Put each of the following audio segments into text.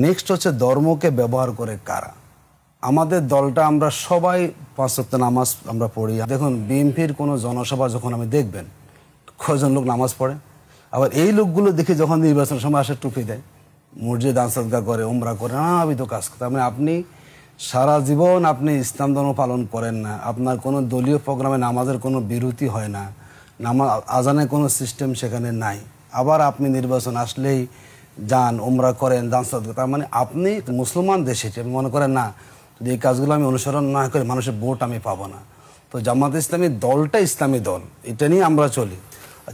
Next হচ্ছে ধর্মকে ব্যবহার করে কারা। আমাদের দলটা আমরা সবাই 5 ওয়াক্ত নামাজ আমরা পড়ি। দেখুন বিএনপির কোনো জনসভা যখন আমি দেখবেন কয়জন লোক নামাজ পড়ে, আবার এই লোকগুলো দেখে যখন নির্বাচন সময় আসে টুপি দেয়, মসজিদে দান সদকা করে, উমরা করে, নানাবিধ কাজ করে। তার মানে আপনি সারা জীবন আপনি ইসলাম ধর্ম পালন করেন না, আপনার কোনো দলীয় প্রোগ্রামে নামাজের কোনো বিরতি হয় না, আজানের কোনো সিস্টেম সেখানে নাই, আবার আপনি নির্বাচন আসলেই যান উমরা করেন দান সদকা। তার মানে আপনি মুসলমান দেশে মনে করেন না যদি এই কাজগুলো আমি অনুসরণ না করে মানুষের ভোট আমি পাবো না। তো জামাত ইসলামী দলটা ইসলামী দল, এটা নিয়ে আমরা চলি।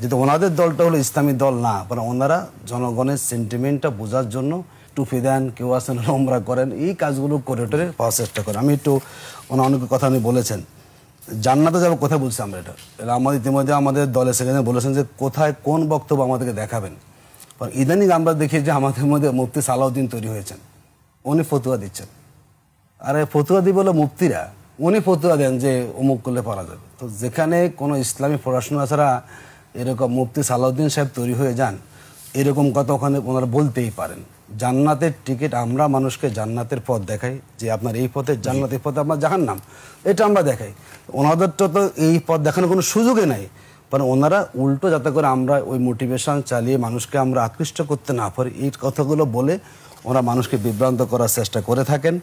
যেহেতু ওনাদের দলটা হলো ইসলামী দল না, কারণ ওনারা জনগণের সেন্টিমেন্টটা বোঝার জন্য টুপি দেন, কেউ আসেন উমরা করেন, এই কাজগুলো করে পাওয়ার চেষ্টা করেন। আমি একটু অনেক কথা উনি বলেছেন জান্নাতে যাবো, কোথায় বলছি আমরা এটা আমাদের ইতিমধ্যে আমাদের দলের সেখানে বলেছেন যে কোথায় কোন বক্তব্য আমাদেরকে দেখাবেন। ইদানিং আমরা দেখি যে আমাদের মধ্যে মুফতি সালাউদ্দিন তৈরি হয়েছেন, উনি ফতুয়া দিচ্ছেন। আরে ফতুয়া দিব বলে মুফতিরা, উনি ফতুয়া দেন যে অমুক করলে পারা যাবে। তো যেখানে কোনো ইসলামী পড়াশোনা ছাড়া এরকম মুফতি সালাউদ্দিন সাহেব তৈরি হয়ে যান, এরকম কথা ওখানে ওনারা বলতেই পারেন। জান্নাতের টিকিট, আমরা মানুষকে জান্নাতের পথ দেখাই যে আপনার এই পথে জান্নাতের পথে আপনার জাহান্নাম, এটা আমরা দেখাই। ওনাদেরটা তো এই পথ দেখানোর কোনো সুযোগই নাই, কারণ ওনারা উল্টো যাতে করে আমরা ওই মোটিভেশন চালিয়ে মানুষকে আমরা আকৃষ্ট করতে না পারি, এই কথাগুলো বলে ওরা মানুষকে বিভ্রান্ত করার চেষ্টা করে থাকেন।